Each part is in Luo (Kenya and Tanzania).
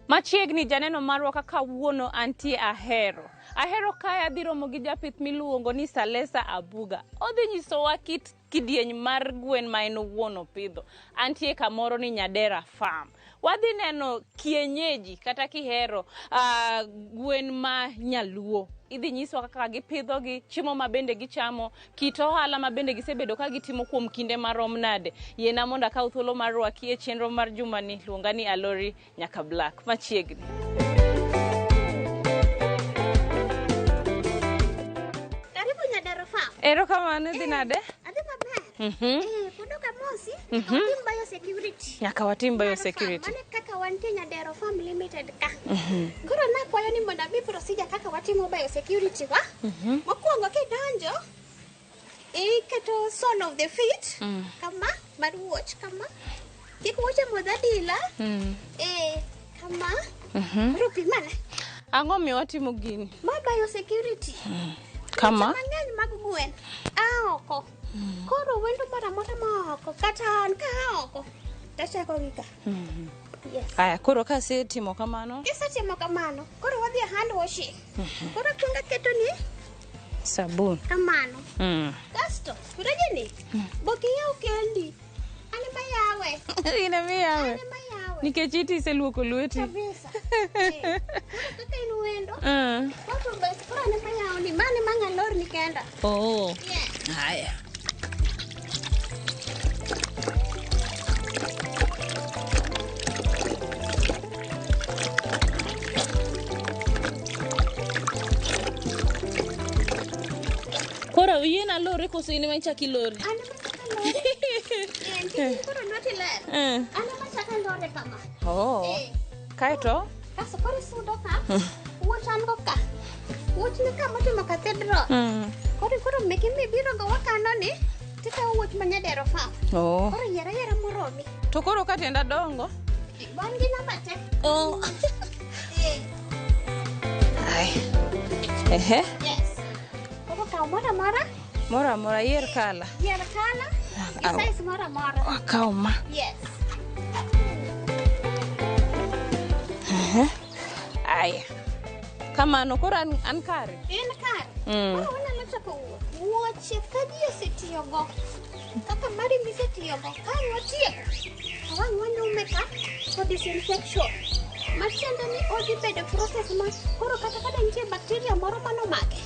Machiegni janeno marwa kaka wuono antie Ahero. Ahero kaya adhi romo gi japith miluongo ni Salesa Abuga. Odhi nyisowa kit kidieny mar gwen ma en wuon opidho. Antie kamoro ni Nyadera Farm. Wadhi neno kienyeji kata kihero gwen ma nyaluo. Idhi nyiswa kaka gipidho gi, chiemo ma bende gichamo, kit ohala ma bende gisebedo ka gitimo kuom kinde marom nade. Yiena mondo akaw thuolo mar rwaki e chenro mar jumani luonga ni Alori nyaka Black. Machiegni. Karibu Nyadera Farm. Erokamano dhi nade? Adhi maber. Kudo kamosi, watim biosecurity. Nyaka watim biosecurity. Mane kaka wantie Nyadera Farm Limited ka. Koro nakwayo ni mondo abi procedure kaka watimo biosecurity wa. Mokwongo kidonjo, iketo sole of the feet, kama, mar wuoch kama. Kik wuoche modh adila. Kama. Rupi mana. Ang'o mi watimo gini? Ma biosecurity. Kama? Mang'eny mag gwen. Oko. Koro wendo mara mora ma oko. Kata an ka oko. Tachako gi ka. Yes. Aya, koro kasetimo kamano? Kisetimo kamano. Koro wadhi hand washing. Koro kuonga keto ni sabun. Kamano. Kasto, kureje ni? Boki yaw kendi. Ane mayawe. Ine miyawe. Ane mayawe. Nikech iti iseluoko lweti. Kabisa. Kaka inu wendo. Koro bes koro ane mayawe ni. Mane mang'alor ni kenda. Oh. Yes. Haya. Kora yena lore koso ine manchaki lore. Ane machaka lore. Koro nwati ler. Ane machaka lore kama. Oh. Kaeto? Kaso koro sudo ka. Wuoch an go ka. Wuoch ni ka motimo cathedral. Koro meki mibiro go wakano ni. Tika wuoch ma Nyadera Farm. Oh. Koro yera moromi. To koro katenda dongo? Wan gi namba te. Oh. Ay. Ehe. Yes. Koro kaw mora. Mora yier kala. Yier kala. Size mora. Akaw ma. Yes. Aya. Kamano koro an kare. In kare. Koro wanalo chako wuoche ka ji osetiyogo. Kaka mari misetiyogo. Ka watieko. Wang' wanyume ka for disinfection. Matiende ni odhi bedo process ma koro kata kada nitie bacteria moro manomake.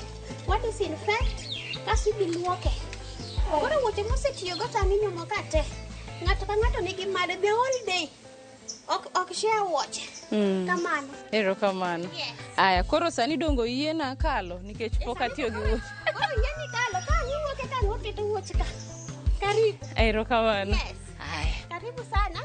Wa disinfect kasto idhi luoke. Koro wuoche mosetiyogo tani nyumo ka te. Ng'ato ka ng'ato nigi mare the whole day. Ok share wuoche. Kamano. Erokamano. Yes. Aya, koro sani dongo yiena kalo nikech pok atiyo gi wuoche. Koro yieni kalo ka iwuoke ka woketo wuoche ka. Karibu. Erokamano. Yes. Aya. Karibu sana.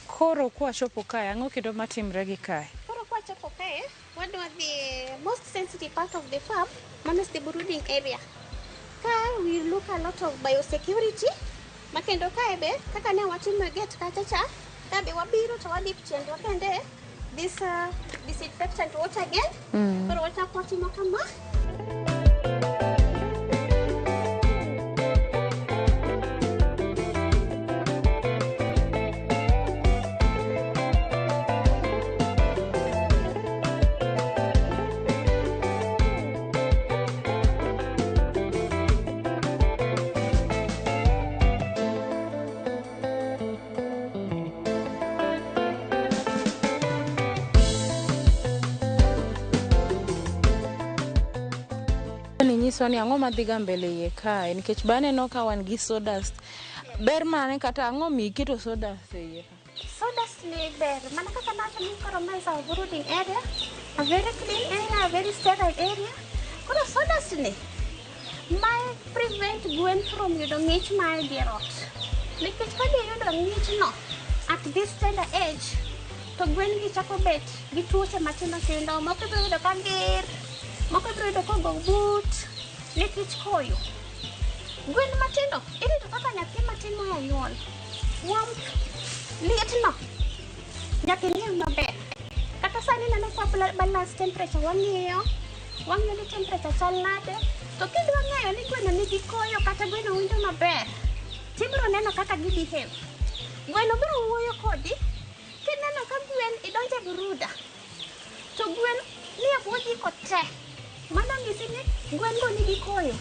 Koro kwachopo kae, ang'o kendo matimre gi kae? Koro kwachopo kae, wadwa the most sensitive part of the farm, mano is the brooding area. Ka we look a lot of biosecurity, makendo kae be, kaka ne watimo gate kacha cha, ka be wabiro to wadhi chenro kende, this disinfectant water again, koro wachako watimo kama. Nyiso ni ang'o madhiga mbele iye kae nikech baneno ka wan gi sawdust. Ber mane kata ang'o mi iketo sawdust e iye ka? Sawdust ni ber, mana kaka nacho ni koro ma is our brooding area, a very clean area, a very sterile area. Koro sawdust ni mae prevent gwen from yudo ng'ich mae dier ot. Nikech ka giyudo ng'ich no at this tender age, to gwen gi chako bet gi tuoche matindo tindo, moko ibiro yudo ka gir, moko ibiro yudo ka go but, nikech koyo. Gwen matindo, irito kaka nyathi matin moya nyuol. Warmth, liet no, nyaka ing'e maber. Kata sani neno sa balance temperature wang'iyo ni temperature chal nade. To kidwa ng'eyo ni gweno nigi koyo kata gweno winjo maber, tibiro neno kaka gibehave. Gweno biro wuoyo kodi kineno ka gwen idonje bruda to gwen nie bwo jiko te, mano ng'isi ni gwen go nigi koyo.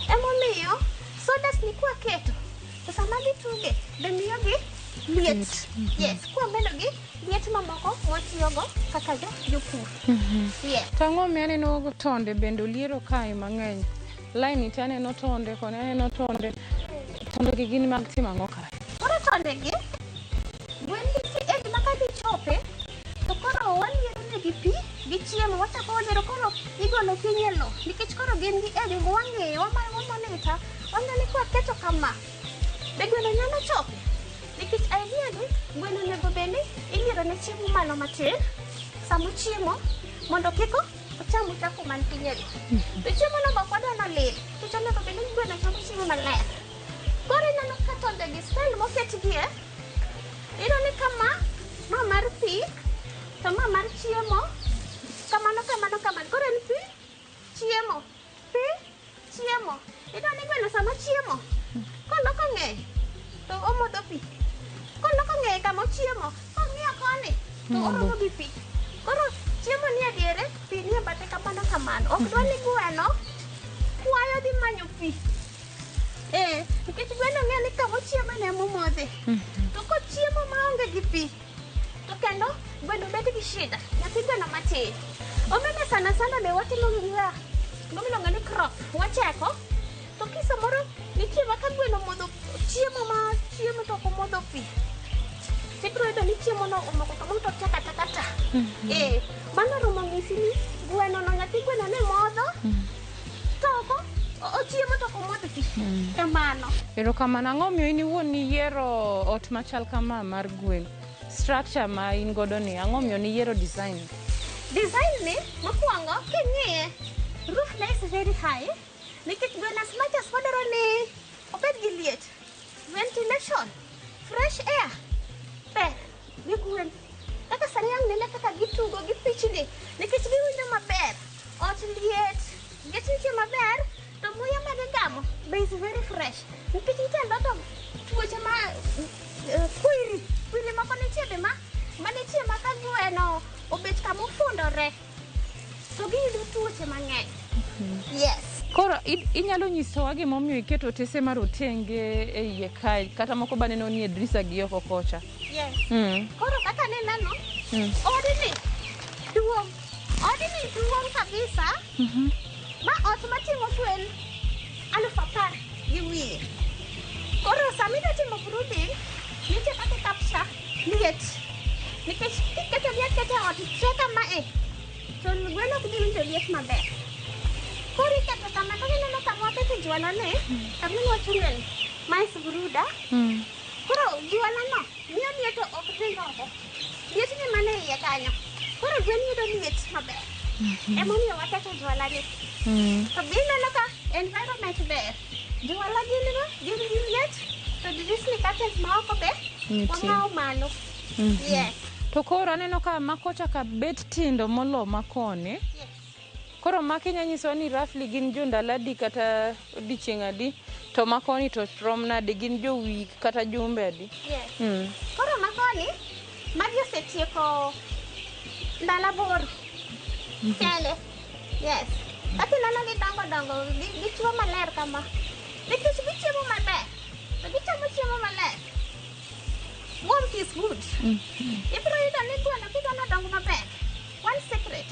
Emomiyo sodas ni kwa keto to sama gituge be miyogi liet. Yes, kwa medogi liet mamoko watiyogo kaka jopur. Yes. Tang'o mi aneno tonde bende oliero kae mang'eny. Laini te aneno tonde, koni aneno tonde. Tonde gi gin mag timo ang'o kae? Koro tonde gi gwen gi e gima ka gichope to koro waliero negi pi gi chiemo, wachako waliero koro igolo piny e lo nikech koro gin gi egi wang'eyo wamonita wang'eni kwa keto kama be gweno nyalo chope nikech idea ni gweno onego bedi iliero ne chiemo malo matin samo chiemo mondo kik ocham uchafu man piny e lo. To chiemo no bok wadwa nolil nikech onego bedi ni gweno chamo chiemo maler. Koro ineno ka tonde gi style moketgie iyudo ni kama ma mar pi to ma mar chiemo kamano. Koro en pi chiemo iyudo ni gweno sama chiemo koloko ng'eye to omodho pi, koloko ng'eye kama ochiemo kong'iyo koni to oromo gi pi. Koro chiemo ni e diere, pi ni e bathe kamano. Ok dwa ni gweno kwayo dhi manyo pi. Nikech gweno ng'eyo ni kama ochiemo ne momodhe. To kochiemo maonge gi pi to kendo gweno bet gi shida, nyathi gweno matin. Omene sana be watimo gimiluongo ni crop, wacheko to kisamoro nitie ka gweno modho chiemo to ok omodho pi tibiro yudo ni chiemo no omoko kamano to takata. Mano romo ng'isi ni gweno no nyathi gweno ne modho to ochiemo to ok omodho pi. Kamano. Erokamano. Ang'o miyo in iwuon niyiero ot machal kama mar gwen? Structure ma in godo ni, ang'o miyo niyiero design? Design ni mokwongo king'iye roof ne is very high nikech gweno as much as wadwaro ni obed gi liet, ventilation, fresh air ber gi gwen. Kaka sani ang' nene kaka gitugo gi pichni nikech giwinjo maber, ot liet, gitiyo maber to muya ma gigamo be is very fresh nikech nitie a lot of tuoche ma kwiri moko nitie be ma nitie ma ka gweno obet kama ofundore to giyudo tuoche mang'eny. Yes. Koro inyalo nyisowa gimomiyo iketo otese marotenge e iye kae kata moko ba neno ni e drisa gi oko kocha? Yes. Koro kaka nineno odni duong' kabisa. Ma ot mating'o gwen 10,000 gi wiye. Koro sami timo brooding nitie kaka kapsa liet nikech kiketo liet ot kama to gweno ok dhi winjo liet maber. Koro iketo kama kaka ineno kama waketo juala ne kama wachunge ni mice brooder. Koro juala no miyo liet ok dhi oko, liet ni mane iye kanyo, koro gwen yudo liet maber. Emomiyo waketo juala ni. To bineno ka environment ber, juala gin gi liet to dirisni curtains ma oko be wang'awo malo. Yes. To koro aneno ka makocha ka bet tindo molo makoni. Yes. Koro makinya nyiso ni roughly gin jo ndaladi kata odiochieng' adi to makoni to rom nade, gin jo week kata jumbe adi? Yes. Koro makoni magi osetieko ndalo 8 kende. Yes. Kati nano gidongo gichuo maler kama nikech gichiemo maber to gichamo chiemo maler. Warmth is good. Ibiro yudo ni gweno kidwani dongo maber, one secret,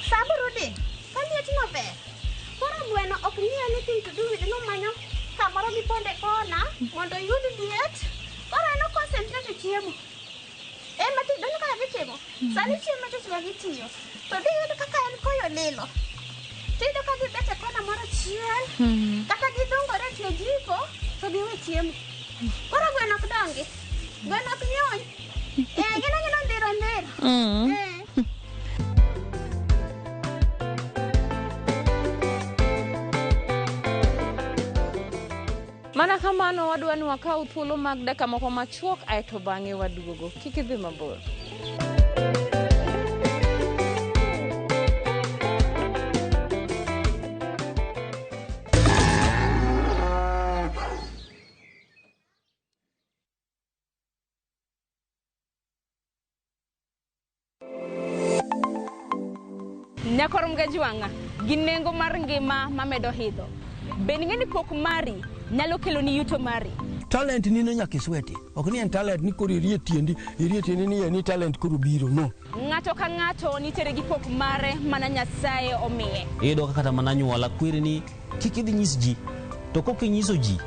saa brooding ka liet no ber. Koro gweno ok need anything to do with no manyo kamoro giponde kona mondo yud liet. Koro eno concentrate chiemo. Mati donjo kaka gichiemo. Sani chiemo to chiwa gitiyo. To diyudo kaka en koyo lilo. Tiyudo ka gibete kona moro chiel. Kata gidongore tie jiko to giwe chiemo. Koro gweno ok dongi. Gweno ok nyony. Gino ndiro. Mana kamano wadwa ni wakaw thuolo mag dakika moko machuok aeto bang'e waduogo. Kik idhi mabor. Nyakorom ga jwanga gi nengo mar ngima mamedo hidho. Ben ngeni pok mari nyalo kelo ni yuto mari. Talent ni no nyaka isweti. Ok ni en talent ni koro irie tiendi ni talent koro biro no. Ng'ato ka ng'ato nitere gi pok mare mana Nyasaye omiye. Iyudo kata mana nyuola kwiri ni kik idhi nyis ji, to kok inyiso ji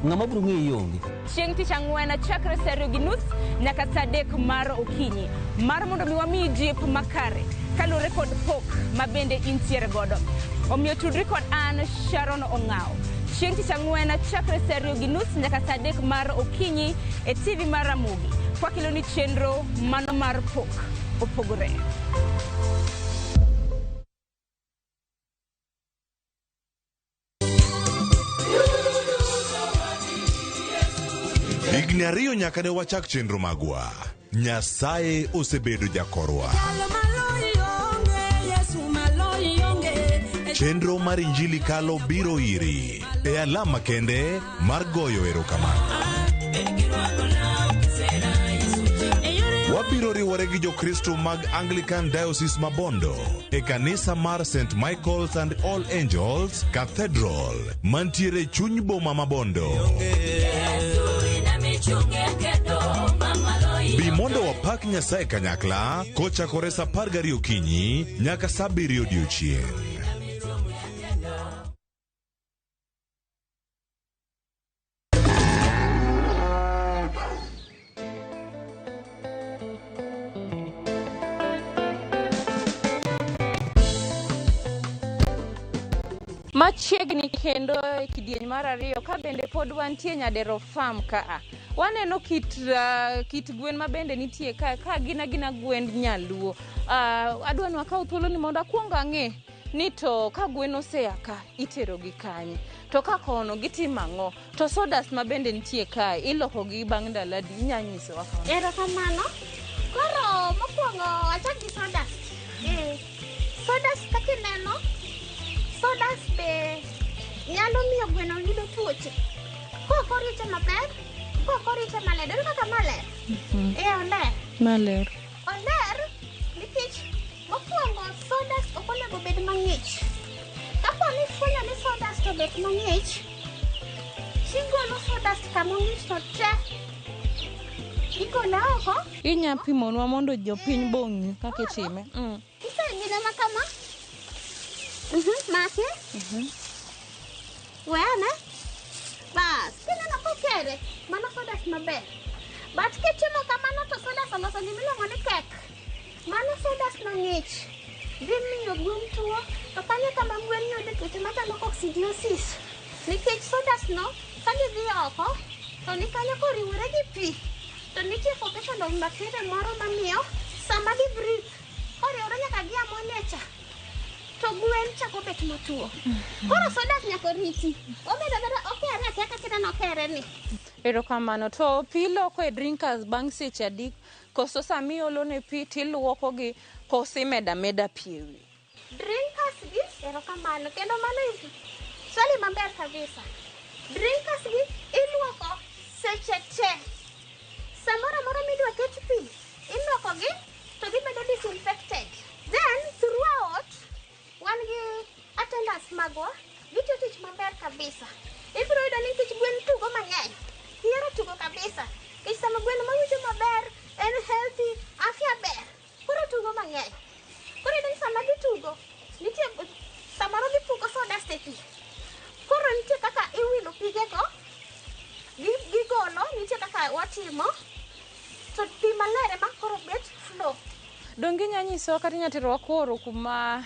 ng'ama biro ng'eyo onge. Chieng' tich ang'wen chakre saa 2:30 nyaka saa 3 mar okinyi mar mondo mi wami jip makare kalure kod pok ma bende intiere godo. Omiyo tudri kod an Sharon Ong'ao. Chieng' tich ang'wen chakre saa 2:30 nyaka saa 3 mar okinyi e TV mar Ramogi. Kwa kilo ni chenro mano mar pok opogore. Higni 2 nyaka ne wachak chenro magwa. Nyasaye osebedo jakorwa. Chenro mar Injili kalo biro iri e alama kende mar goyo erokamano. Wabiro riwore gi jokristo mag Anglican Diocese ma Bondo e kanisa mar St. Michael's and All Angels Cathedral mantiere chuny boma ma Bondo. Bi mondo wapak Nyasaye kanyakla kochakore saa 12 okinyi nyaka saa 7 odiechieng'. Machiegni kendo kidieny mar 2 ka bende pod wantie Nyadero Farm ka. Waneno kit gwen ma bende nitie ka gina gwen nyaluo. Adwa ni wakaw thuolo ni mondo akwongo ang'e ni to ka gwen osea ka itero gi kanye. To ka kono gitimo ang'o? To sodas ma bende nitie ka iloko gi bang' ndalo adi inyanyiso wa. Erokamano. Koro mokwongo achak gi sodas. Sodas kaka neno. Sodas be nyalo miyo gweno yudo tuoche. Korite maber, korite maler, dero kaka maler. Oler. Maler. Oler nikech mokwongo sodas ok onego bed mang'ich. Kapo ni fwenyo ni sodas to bet mang'ich, igolo sodas kama ng'ich to te. Igole oko. Inya pimonwa mondo jopiny bong'i kaka itime. Kisegine ma kama. Maki. Wene. Bas, kineno kokere, mano sodas maber. But kitimo kamano to sodas oloso gimiluongo ni kek. Mano sodas mang'ich. Dhi miyo gwen tuo, to kanyo kama gwen yude tuoche machalo coccidiosis. Nikech sodas no, ka gidhi oko, to ni kanyo koriwore gi pi. To nitie population of bacteria moro mamiyo sama gi breathe, koriwore nyaka gi ammonia, to gwen chako bet matuo. Koro sodas nyaka riti. Obedo okere ateka kineno okere ni. Erokamano. To pi loko e drinkers bang' seche adi? Koso sami olo ne pi tiluoko gi kosi meda pi ewi. Drinkers gi erokamano. Kendo mano swali maber kabisa. Drinkers gi iluoko seche te. Samoro moro midwa ket pi, iluoko gi to gibedo disinfected. Then throughout wan gi attendants magwa gitiyo tich maber kabisa. Ibiro yudo ni nikech gwen tugo mang'eny, hero tugo kabisa. Nikech sama gwen mawinjo maber, en healthy, afya ber, koro tugo mang'eny. Koro yudo ni sama gitugo, nitie samoro gipuko sodas e pi. Koro nitie kaka iwilo pigego, gigolo, nitie kaka watimo, to pi maler ema koro bet flow. Dongi nyanyiso kata nyatero koro kuma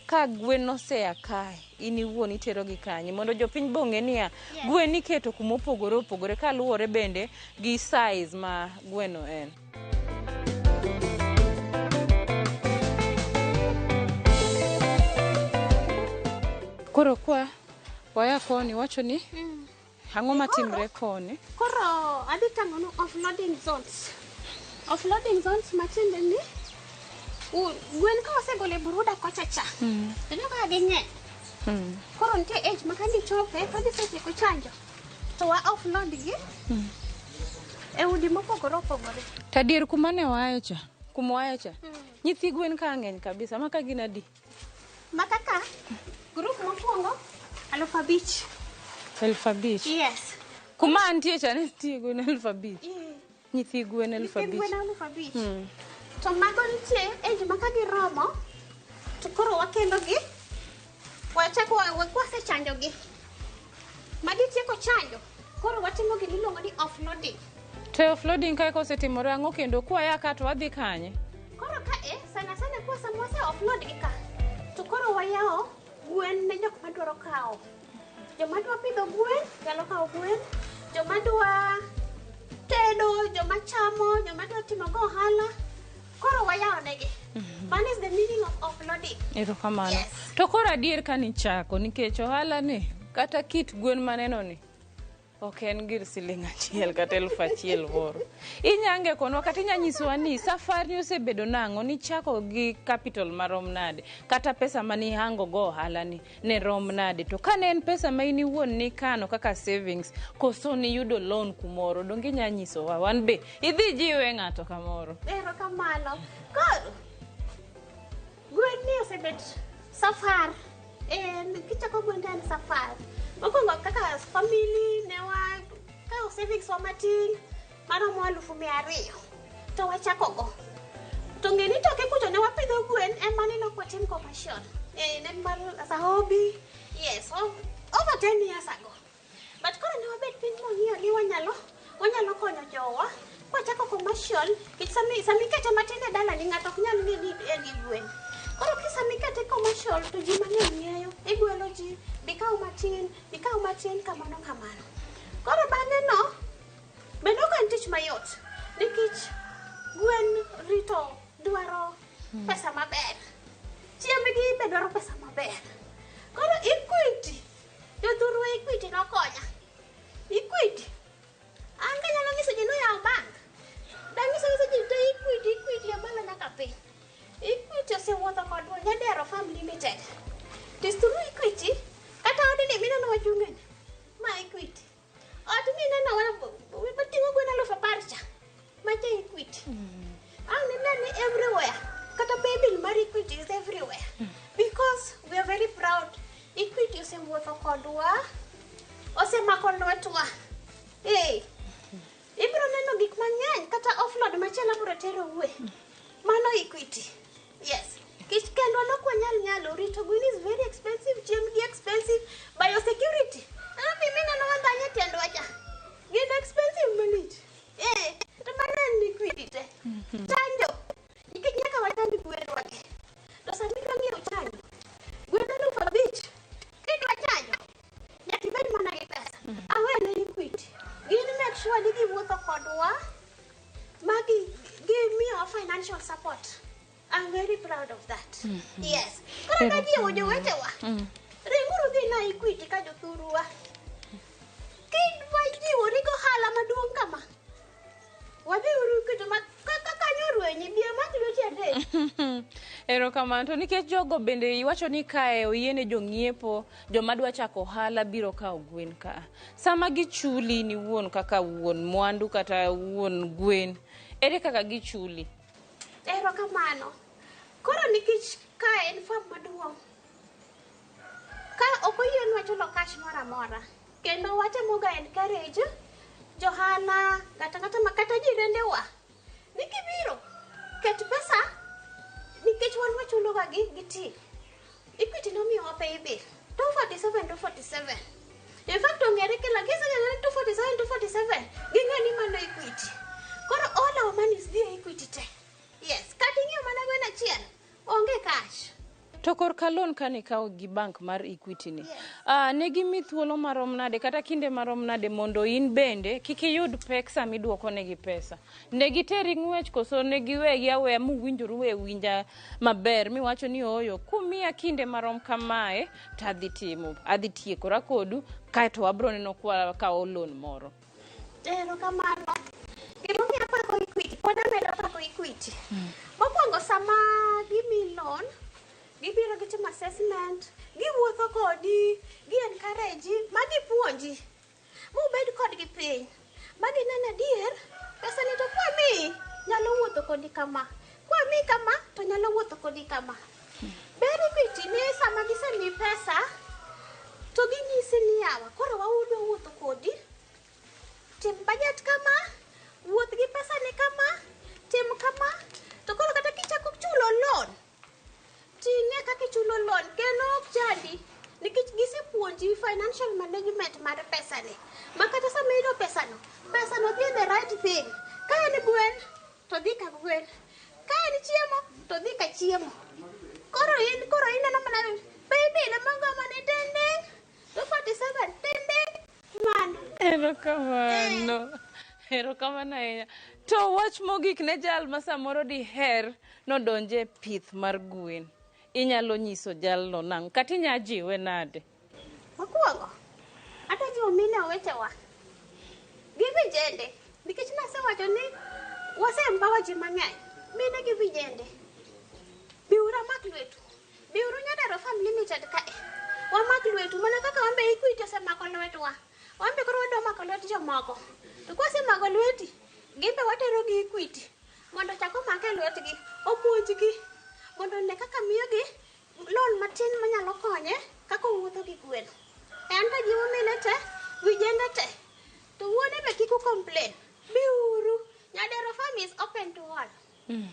ka gwen osea kae in iwuon itero gi kanye mondo jopiny bong'e niya gwen iketo kuma opogore kaluwore bende gi size ma gweno en. Koro kwa waya koni wacho ni ang'o matimre koni? Koro adhi tang'onu offloading zones. Offloading zones matiende ni gwen ka osegole buruda kochacha. Teno ka ging'eny. Koro nitie age ma kandi chope to gisetieko chanjo. To wa offload gi e udi mopogore. Tadier kuma ne wayo cha. Kuma wayo cha. Nyithi gwen ka ng'eny kabisa ma ka gin adi? makaka group mokwongo 5,000. 5,000. Yes. Kuma antie cha nitie gwen 5,000. Nyithi gwen 5,000. 5,000. To mago nitie age maka giromo to koro wakendo gi wachako wakwase chanjo gi. Magi tieko chanjo koro watimo gini iluongo ni offloading. To offloading kae kosetimore ang'o kendo kwaya ka to wadhi kanye? Koro ka sana kwa samose offload gi ka. To koro wayao gwen ne jok madwaro kao. Joma dwa pidho gwen nyalo kao gwen. Joma dwa tedo, joma chamo, joma dwa timo go ohala. Koro wayao negi. One is the meaning of offloading. Erokamano. Yes. To koro adier ka ni chako nikech ohala ni kata kit gwen maneno ni ok en gir siling' 1 kata 1,000 moro. Inyange kono kata inyanyisowa ni safari osebedo nang'o ni chako gi capital marom nade kata pesa mani hango go ohala ni ne rom nade to kane en pesa ma ini wuon ni kano kaka savings koso ni yudo loan kumoro donge nyanyisowa wan be idhi jiwe ng'ato kamoro. Erokamano. Koro gwen ni osebet safar kichako gwen en safar. Mokwongo kaka family ne wa kao savings wa matin maromo 200,000 to wachako go. To ngeni toke kucho ne wapidho gwen ema ni nokwatim commercial. Ne mar as a hobby. Yes, over 10 years ago. But koro ne wabet piny mong'iyo ni wanyalo konyo jowa kwachako commercial samikete matin e dala ni ng'ato ok nyal ng'e ni en gi gwen. Koro kisamikete commercial to ji mang'eny ng'eyo igwelo ji bikaw matin kamano. Koro bang'e no bedo kan tich mayot nikech gwen rito dwaro pesa maber. Chiembgi be dwaro pesa maber. Koro Equity jodhuro Equity nokonya. Equity ange nyalo nyiso ji noyawo bank. Danyiso ji to Equity amalo nyaka piny. Equity osewuotho kodwa Nyadero Farm Limited. Tis through Equity kata odni mineno wachung'eni ma Equity. Ot mineno wating'o gwen 10,000 cha macha Equity. Ang nene everywhere. Kata paybill mar Equity is everywhere. Because we are very proud. Equity osewuotho kodwa. Osemako lwetwa. Ibiro neno gik mang'eny kata offload machielo biro tero uwe. Mano Equity. Yes. Kendo lokwa nyalo rito gwen is very expensive, chiembgi expensive, biosecurity. Mineno wandhanye tiendwa cha. Gin expensive malich. To mano en Equity te. Chanjo. Nikech nyaka wachanj gwenwa gi. To sami dwa ng'iewo chanjo. Gwen 5,000. Kidwa chanjo. Nyaka ibed mana gi pesa. Awene Equity. Gin make sure ni giwuotho kodwa. Give me our financial support. I'm very proud of that. Yes. Koro najiwo jowetewa. Ringuru dhi na Equity ka jothuruwa. Kidwa jiwori go ohala maduong' kama. Wadhi uru Equity kaka nyorwenyi bia makilo tiende. Erokamano to nikech jogo bende iwacho ni kae oyiene jong'iepo joma dwa chako ohala biro kawo gwen ka. Sama gichuli ni wuon kaka wuon mwandu kata wuon gwen ere kaka gichuli? Erokamano. Koro nikech ka en farm maduong'. Ka ok oyienwa chulo cash moro amora. Kendo watemo ga encourage johala kata jirendewa. Nikibiro ket pesa nikech wan wachulo ga gi ti. Equity nomiyowa paybill 247. In fact ong'ere kila kisa 247 ging'eni mano Equity. Koro all our money is there Equity te. Yes, kati ng'iyo mana gwen achiel onge cash. To korka loan kane kawo gi bank mar Equity ni. Ne gimi thuolo marom nade kata kinde marom nade mondo in bende kik iyud pek sama iduoko negi pesa. Ne giteri ng'wech koso ne giwegi aweya muwinjoru e winja maber miwacho ni oyo kumiya kinde marom kamae to adhi tiekora kodu kaeto wabro neno kwa kawo loan moro. Erokamano. Gimomiyo apako Equity, pod amedo pako Equity. Mokwongo sama gimi loan, gibiro gitimo assessment, giwuotho kodi, gi-encourage, magipuonji. Mubed kodgi piny. Magineno adier, pesani to kwami nyalo wuotho kodi kama. Kwami kama to nyalo wuotho kodi kama. ber Equity ni sama gisemi pesa to ginyisi ni yawa koro waudo wuotho kodi, tim budget kama, wuoth gi pesa ni kama, tim kama, to koro kata kichako chulo loan ting'e kaka ichulo loan kendo ok chandi nikech gisepuonji financial management mar pesa ni makata sama iyudo pesa no dhi the right thing. Ka en gwen to dhi ka gwen, ka en chiemo to dhi ka chiemo. Koro ineno mana baby na mango mane tendeng 247 tendeng man. Erokamano ahinya. To wach mogik ne jal ma samoro diher nodonje pith mar gwen, inyalo nyiso jalno nang' kata inya jiwe nade? Mokwongo atajiwo mine owetewa gi vijende nikech nasewacho ni wasembawa ji mang'eny, mine gi vijende. Biuru mak lwetu, biuru Nyadaro Farm Limited kae, wamak lwetu mana kaka wambe Equity osemako lwetwa, wambe koro wado mako lwet jomoko. To kwasemako lweti gimbe watero gi Equity mondo chak omake lwetgi, opuonjgi mondo ne kaka miyogi loan matin manyalo konye kaka wuotho gi gwen. Enta jiwo mine te, vijende te, to wuone be kik complain. Biuru, Nyadaro Farm is open to all.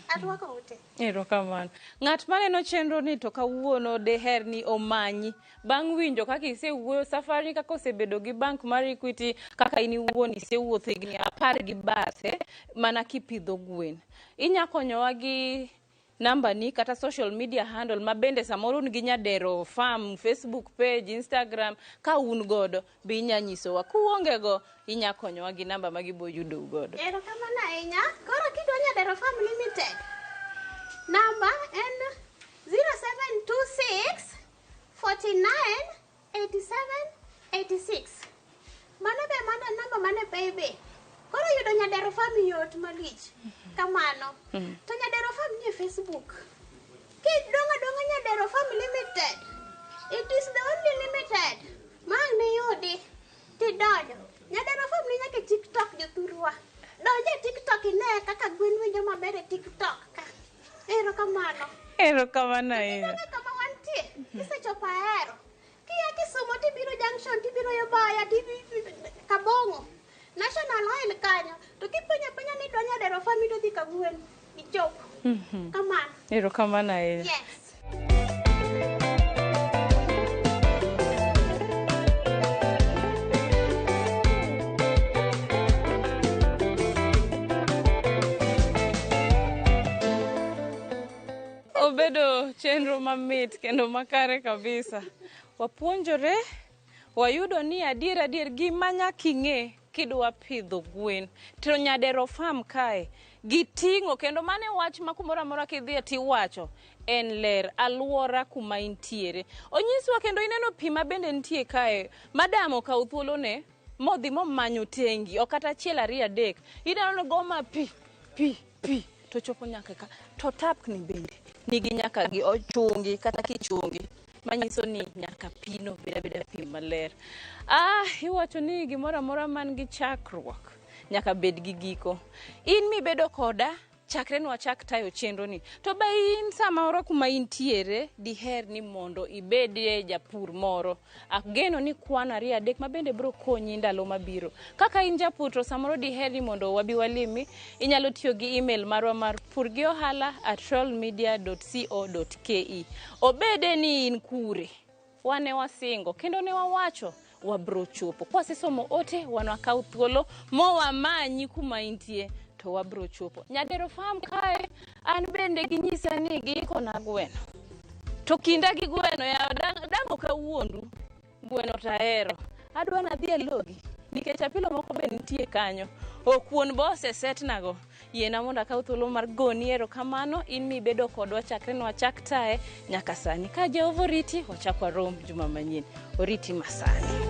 Atwako ute. Erokamano. Ng'at maneno chenro ni to kawuono deher ni omanyi bang' winjo kaka isewuoyo safari kaka osebedo gi bank mar Equity, kaka in iwuon isewuotho higni 10 gi bathe mana kipidho gwen. Inya konyowa gi namba ni kata social media handle mabende samoro un gi Nyadaro Farm Facebook page, Instagram, ka un godo be inya nyisowa. Kuonge go inya konyowa gi namba magibo yudo godo. Erokamano ahinya. Koro kidwa Nyadaro Farm Limited, namba en 0726 49 87 86. Mano be mana namba mane baby. Koro yudo Nyadaro Farm yot malich kamano. To Nyadaro Farm ni Facebook. Kidonga Nyadaro Farm Limited. It is the only limited. Mane yodi. Tidonjo. Nyadaro Farm ni nyake TikTok jothurwa. Donje TikTok ine kaka gwen winjo maber e TikTok ka. Erokamano. Erokamano ahinya. Kama wantie. Kisechopo Ahero. Kia Kisumu tibiro junction tibiro Yobaya tibiro Kabongo. National Oil kanyo. To kipenya ni dwa Nyadaro Farm to dhi ka gwen. Ichopo. Kamano. Erokamano ahinya. Yes. Obedo chenro mamit kendo makare kabisa. Wapuonjore, wayudo ni adier gima nyaka ing'e kidwa pidho gwen. To Nyadaro Farm kae giting'o kendo mane wach ma kumoro amora kidhie tiwacho en ler alwora kuma intiere. Onyiswa kendo ineno pi ma bende nitie kae. Madam okaw thuolo ne modhi momanyo tengi o kata achiel 2 3. Ineno goma pi to chopo nyaka ka. To tap ni bende nigi nyaka gi ochungi kata kichungi manyiso ni nyaka pino beda pi maler. Iwacho ni gimoro amora man gi chakruok nyaka bed gi giko. In mibedo koda chakre nwa chak tayo chenro ni. To ba in samoro kuma intiere diher ni mondo ibedie japur moro. Ageno ni kwan 2 3 ma bende bro konyi ndalo mabiro. Kaka in japur to samoro diher ni mondo wabi walimi, inyalo tiyo gi email marwa mar purgiohala@royalmedia.co.ke. Obede ni in kure. Wane wasingo kendo ne wawacho wabro chopo. Kwasesomo ote wanakaw thuolo mo wamanyi kuma intie to wabro chopo. Nyadaro Farm kae an bende ginyisa ni giiko na gweno. To kinda gi gweno ya dango kawuondu gweno tahero. Adwa na dhi e logi nikech apilo moko be nitie kanyo. Okuon bose set nago. Yena mondo akaw thuolo mar goni erokamano in mibedo kodwa chakre nwa chak tae nyaka sani. Ka Jehova oriti wachakwa rom juma manyien. Oriti masani.